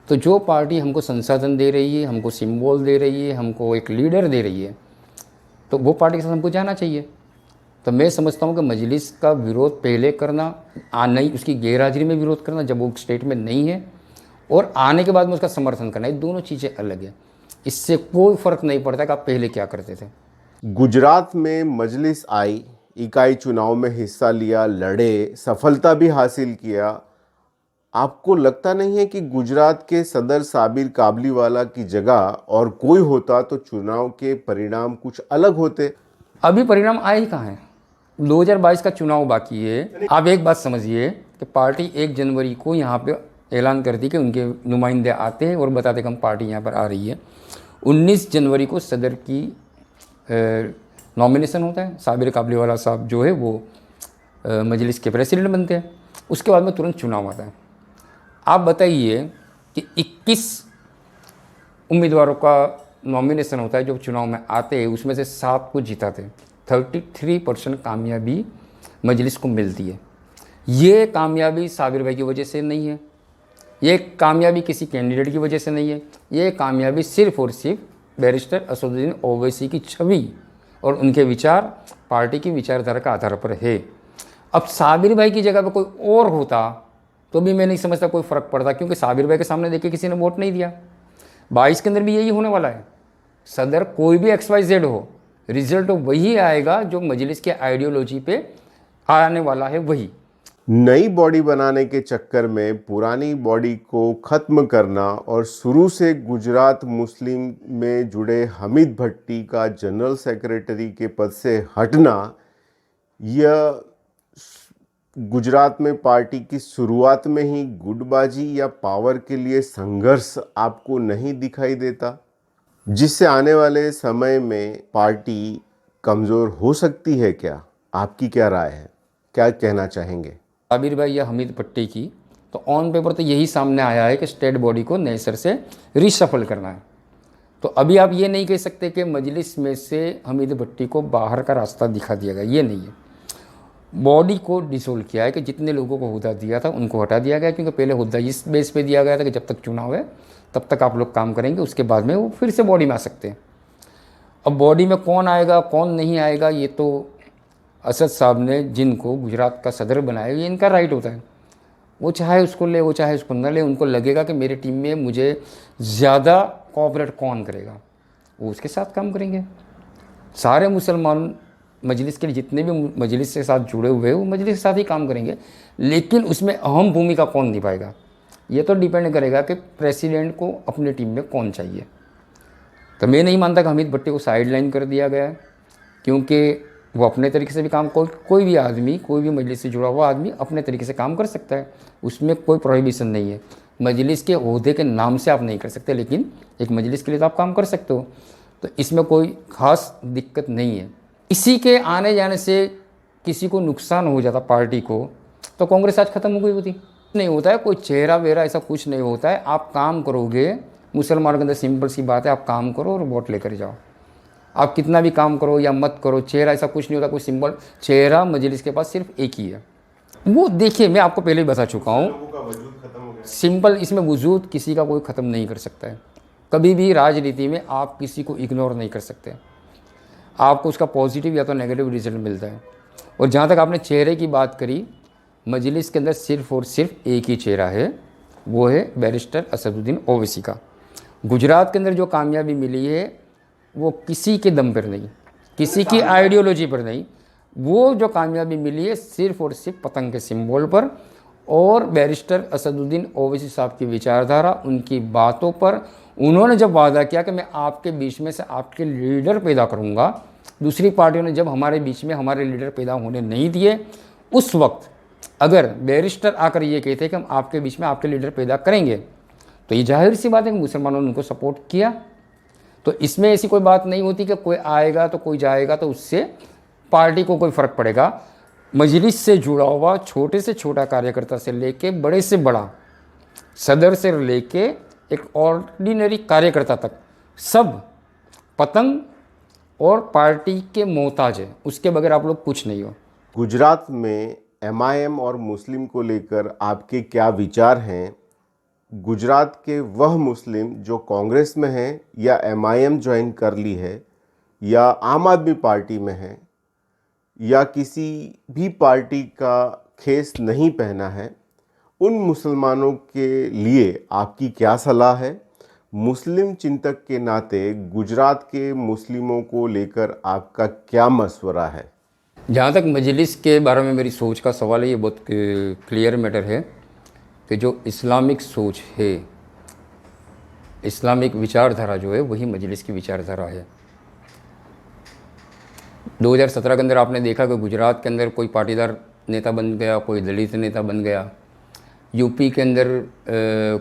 तो जो पार्टी हमको संसाधन दे रही है, हमको सिंबल दे रही है, हमको एक लीडर दे रही है, तो वो पार्टी के साथ हमको जाना चाहिए। तो मैं समझता हूँ कि मजलिस का विरोध पहले करना, नहीं उसकी गैरहाजिरी में विरोध करना जब वो स्टेट में नहीं है, और आने के बाद में उसका समर्थन करना, ये दोनों चीज़ें अलग है। इससे कोई फ़र्क नहीं पड़ता कि आप पहले क्या करते थे। गुजरात में मजलिस आई, इकाई चुनाव में हिस्सा लिया, लड़े, सफलता भी हासिल किया। आपको लगता नहीं है कि गुजरात के सदर साबिर काबलीवाला की जगह और कोई होता तो चुनाव के परिणाम कुछ अलग होते? अभी परिणाम आए ही कहाँ हैं, 2022 का चुनाव बाकी है। आप एक बात समझिए कि पार्टी 1 जनवरी को यहाँ पे ऐलान करती कि उनके नुमाइंदे आते हैं और बताते कि हम पार्टी यहाँ पर आ रही है। 19 जनवरी को सदर की नॉमिनेशन होता है, साबिर काबलीवाला साहब जो है वो मजलिस के प्रेसिडेंट बनते हैं। उसके बाद में तुरंत चुनाव आता है। आप बताइए कि 21 उम्मीदवारों का नॉमिनेशन होता है जो चुनाव में आते हैं, उसमें से 7 को जिताते हैं। 33% कामयाबी मजलिस को मिलती है। ये कामयाबी साबिर भाई की वजह से नहीं है, ये कामयाबी किसी कैंडिडेट की वजह से नहीं है, ये कामयाबी सिर्फ और सिर्फ बैरिस्टर असदुद्दीन ओवैसी की छवि और उनके विचार, पार्टी की विचारधारा का आधार पर है। अब साबिर भाई की जगह पर कोई और होता तो भी मैं नहीं समझता कोई फ़र्क पड़ता, क्योंकि साबिर भाई के सामने देख के किसी ने वोट नहीं दिया। 22 के अंदर भी यही होने वाला है। सदर कोई भी XYZ हो, रिजल्ट वही आएगा जो मजलिस के आइडियोलॉजी पे आने वाला है वही। नई बॉडी बनाने के चक्कर में पुरानी बॉडी को ख़त्म करना और शुरू से गुजरात मुस्लिम में जुड़े हमीद भट्टी का जनरल सेक्रेटरी के पद से हटना, यह गुजरात में पार्टी की शुरुआत में ही गुटबाजी या पावर के लिए संघर्ष आपको नहीं दिखाई देता, जिससे आने वाले समय में पार्टी कमज़ोर हो सकती है क्या? आपकी क्या राय है, क्या कहना चाहेंगे? साबिर भाई या हमीद भट्टी की तो ऑन पेपर तो यही सामने आया है कि स्टेट बॉडी को नए सिर से रिशफल करना है। तो अभी आप ये नहीं कह सकते कि मजलिस में से हमीद भट्टी को बाहर का रास्ता दिखा दिया गया, ये नहीं है। बॉडी को डिसोल्व किया है कि जितने लोगों को हुद्दा दिया था उनको हटा दिया गया, क्योंकि पहले हुद्दा इस बेस पे दिया गया था कि जब तक चुनाव है तब तक आप लोग काम करेंगे, उसके बाद में वो फिर से बॉडी में आ सकते हैं। अब बॉडी में कौन आएगा कौन नहीं आएगा, ये तो असद साहब ने जिनको गुजरात का सदर बनाया ये इनका राइट होता है, वो चाहे उसको ले वो चाहे उसको न ले। उनको लगेगा कि मेरे टीम में मुझे ज़्यादा कोऑपरेट कौन करेगा, वो उसके साथ काम करेंगे। सारे मुसलमान मजलिस के लिए जितने भी मजलिस के साथ जुड़े हुए हैं वो मजलिस के साथ ही काम करेंगे, लेकिन उसमें अहम भूमिका कौन निभाएगा ये तो डिपेंड करेगा कि प्रेसिडेंट को अपने टीम में कौन चाहिए। तो मैं नहीं मानता कि हमीद भट्टी को साइडलाइन कर दिया गया है, क्योंकि वो अपने तरीके से भी काम कोई भी आदमी कोई भी मजलिस से जुड़ा हुआ आदमी अपने तरीके से काम कर सकता है, उसमें कोई प्रोहिबिशन नहीं है। मजलिस के ओहदे के नाम से आप नहीं कर सकते, लेकिन एक मजलिस के लिए तो आप काम कर सकते हो, तो इसमें कोई ख़ास दिक्कत नहीं है। इसी के आने जाने से किसी को नुकसान हो जाता पार्टी को तो कांग्रेस आज ख़त्म हो गई होती। नहीं होता है कोई चेहरा वेहरा, ऐसा कुछ नहीं होता है। आप काम करोगे, मुसलमानों के अंदर सिंपल सी बात है, आप काम करो और वोट लेकर जाओ। आप कितना भी काम करो या मत करो, चेहरा ऐसा कुछ नहीं होता, कोई सिंबल चेहरा मजलिस के पास सिर्फ एक ही है। वो देखिए मैं आपको पहले ही बता चुका हूँ, सिंपल इसमें वजूद किसी का कोई ख़त्म नहीं कर सकता है। कभी भी राजनीति में आप किसी को इग्नोर नहीं कर सकते, आपको उसका पॉजिटिव या तो नेगेटिव रिजल्ट मिलता है। और जहाँ तक आपने चेहरे की बात करी, मजलिस के अंदर सिर्फ और सिर्फ एक ही चेहरा है, वो है बैरिस्टर असदुद्दीन ओवैसी का। गुजरात के अंदर जो कामयाबी मिली है वो किसी के दम पर नहीं, किसी की आइडियोलॉजी पर नहीं, वो जो कामयाबी मिली है सिर्फ और सिर्फ पतंग के सिंबल पर और बैरिस्टर असदुद्दीन ओवैसी साहब की विचारधारा, उनकी बातों पर। उन्होंने जब वादा किया कि मैं आपके बीच में से आपके लीडर पैदा करूंगा, दूसरी पार्टियों ने जब हमारे बीच में हमारे लीडर पैदा होने नहीं दिए, उस वक्त अगर बैरिस्टर आकर ये कहते कि हम आपके बीच में आपके लीडर पैदा करेंगे, तो ये जाहिर सी बात है कि मुसलमानों ने उनको सपोर्ट किया। तो इसमें ऐसी कोई बात नहीं होती कि कोई आएगा तो कोई जाएगा तो उससे पार्टी को कोई फ़र्क पड़ेगा। मजलिस से जुड़ा हुआ छोटे से छोटा कार्यकर्ता से लेके बड़े से बड़ा, सदर से लेके एक ऑर्डिनरी कार्यकर्ता तक, सब पतंग और पार्टी के मोहताज है, उसके बगैर आप लोग कुछ नहीं हो। गुजरात में एमआईएम और मुस्लिम को लेकर आपके क्या विचार हैं? गुजरात के वह मुस्लिम जो कांग्रेस में हैं या एमआईएम ज्वाइन कर ली है या आम आदमी पार्टी में है या किसी भी पार्टी का खेस नहीं पहना है, उन मुसलमानों के लिए आपकी क्या सलाह है? मुस्लिम चिंतक के नाते गुजरात के मुस्लिमों को लेकर आपका क्या मशवरा है? जहाँ तक मजलिस के बारे में मेरी सोच का सवाल है, ये बहुत क्लियर मैटर है कि जो इस्लामिक सोच है, इस्लामिक विचारधारा जो है वही मजलिस की विचारधारा है। 2017 के अंदर आपने देखा कि गुजरात के अंदर कोई पाटीदार नेता बन गया, कोई दलित नेता बन गया। यूपी के अंदर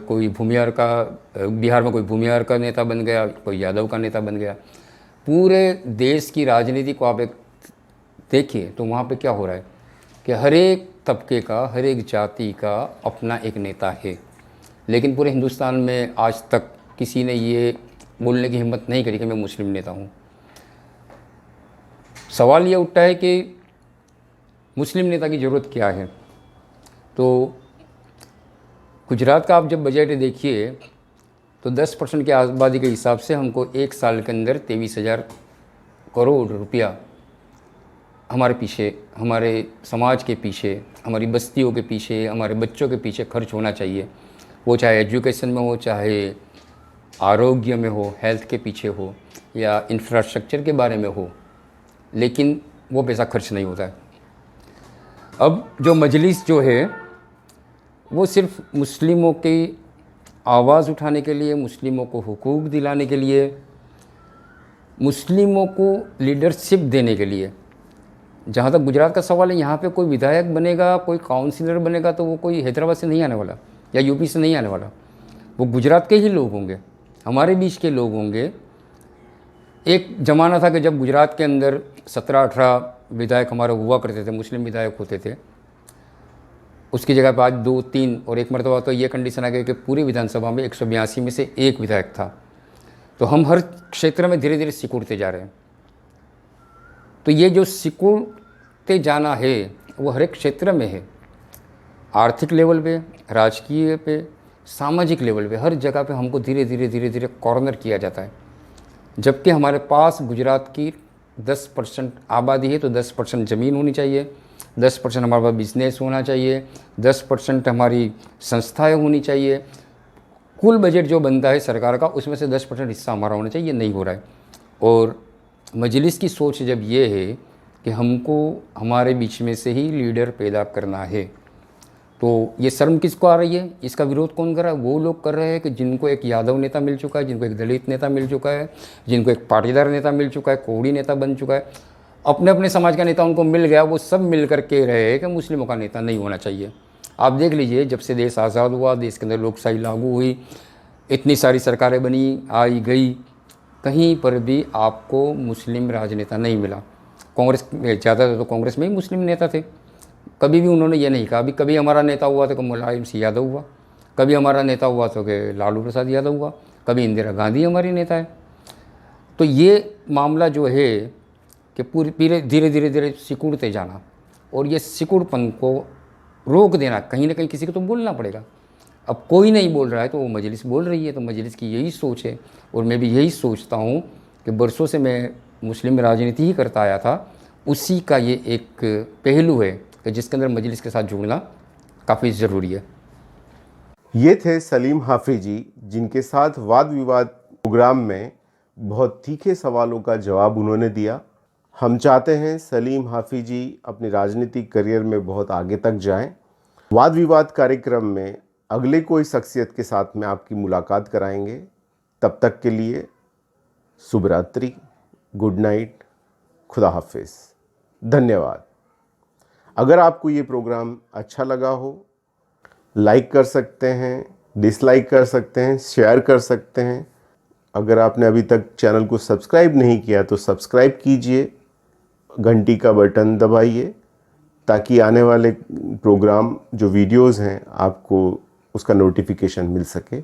कोई भूमिहार का, बिहार में कोई भूमिहार का नेता बन गया, कोई यादव का नेता बन गया। पूरे देश की राजनीति को आप एक देखिए तो वहाँ पे क्या हो रहा है कि हर एक तबके का, हर एक जाति का अपना एक नेता है, लेकिन पूरे हिंदुस्तान में आज तक किसी ने ये बोलने की हिम्मत नहीं करी कि मैं मुस्लिम नेता हूँ। सवाल ये उठता है कि मुस्लिम नेता की ज़रूरत क्या है। तो गुजरात का आप जब बजट देखिए तो 10% की आबादी के हिसाब से हमको एक साल के अंदर 23,000 करोड़ रुपया हमारे पीछे, हमारे समाज के पीछे, हमारी बस्तियों के पीछे, हमारे बच्चों के पीछे खर्च होना चाहिए। वो चाहे एजुकेशन में हो, चाहे आरोग्य में हो, हेल्थ के पीछे हो या इंफ्रास्ट्रक्चर के बारे में हो, लेकिन वो पैसा खर्च नहीं होता है। अब जो मजलिस जो है वो सिर्फ मुस्लिमों की आवाज़ उठाने के लिए, मुस्लिमों को हुकूक दिलाने के लिए, मुस्लिमों को लीडरशिप देने के लिए। जहाँ तक गुजरात का सवाल है, यहाँ पे कोई विधायक बनेगा, कोई काउंसिलर बनेगा तो वो कोई हैदराबाद से नहीं आने वाला या यूपी से नहीं आने वाला, वो गुजरात के ही लोग होंगे, हमारे बीच के लोग होंगे। एक ज़माना था कि जब गुजरात के अंदर 17-18 विधायक हमारे हुआ करते थे, मुस्लिम विधायक होते थे। उसकी जगह पर आज 2-3 और एक मरतबा तो ये कंडीशन आ गई कि पूरी विधानसभा में 182 में से एक विधायक था। तो हम हर क्षेत्र में धीरे धीरे सिकुड़ते जा रहे हैं। तो ये जो सिकुड़ते जाना है वो हर एक क्षेत्र में है, आर्थिक लेवल पे, राजकीय पे, सामाजिक लेवल पे, हर जगह पे हमको धीरे धीरे कॉर्नर किया जाता है। जबकि हमारे पास गुजरात की 10% आबादी है तो 10% ज़मीन होनी चाहिए, 10% हमारे पास बिजनेस होना चाहिए, 10% हमारी संस्थाएं होनी चाहिए। कुल बजट जो बनता है सरकार का उसमें से 10% हिस्सा हमारा होना चाहिए, ये नहीं हो रहा है। और मजलिस की सोच जब ये है कि हमको हमारे बीच में से ही लीडर पैदा करना है, तो ये शर्म किसको आ रही है? इसका विरोध कौन कर रहा है? वो लोग कर रहे हैं कि जिनको एक यादव नेता मिल चुका है, जिनको एक दलित नेता मिल चुका है, जिनको एक पाटीदार नेता मिल चुका है, कोड़ी नेता बन चुका है, अपने अपने समाज का नेता उनको मिल गया, वो सब मिल कर के रहे कि मुस्लिमों का नेता नहीं होना चाहिए। आप देख लीजिए, जब से देश आज़ाद हुआ, देश के अंदर लोकशाही लागू हुई, इतनी सारी सरकारें बनी, आई गई, कहीं पर भी आपको मुस्लिम राजनेता नहीं मिला। कांग्रेस में ज़्यादातर तो कांग्रेस में ही मुस्लिम नेता थे। कभी भी उन्होंने ये नहीं कहा अभी कभी हमारा नेता हुआ तो मुलायम सिंह यादव हुआ, कभी हमारा नेता हुआ तो कि लालू प्रसाद यादव हुआ, कभी इंदिरा गांधी हमारी नेता है। तो ये मामला जो है कि पूरे धीरे सिकुड़ते जाना, और ये सिकुड़पन को रोक देना, कहीं ना कहीं किसी को तो बोलना पड़ेगा। अब कोई नहीं बोल रहा है तो वो मजलिस बोल रही है, तो मजलिस की यही सोच है। और मैं भी यही सोचता हूँ कि बरसों से मैं मुस्लिम राजनीति ही करता आया था, उसी का ये एक पहलू है कि जिसके अंदर मजलिस के साथ जुड़ना काफ़ी ज़रूरी है। ये थे सलीम हाफिजी, जिनके साथ वाद विवाद प्रोग्राम में बहुत तीखे सवालों का जवाब उन्होंने दिया। हम चाहते हैं सलीम हाफिजी अपने राजनीतिक करियर में बहुत आगे तक जाएं। वाद विवाद कार्यक्रम में अगले कोई शख्सियत के साथ में आपकी मुलाकात कराएंगे। तब तक के लिए शुभ रात्रि, गुड नाइट, खुदा हाफिज, धन्यवाद। अगर आपको ये प्रोग्राम अच्छा लगा हो, लाइक कर सकते हैं, डिसलाइक कर सकते हैं, शेयर कर सकते हैं। अगर आपने अभी तक चैनल को सब्सक्राइब नहीं किया तो सब्सक्राइब कीजिए, घंटी का बटन दबाइए, ताकि आने वाले प्रोग्राम जो वीडियोस हैं आपको उसका नोटिफिकेशन मिल सके।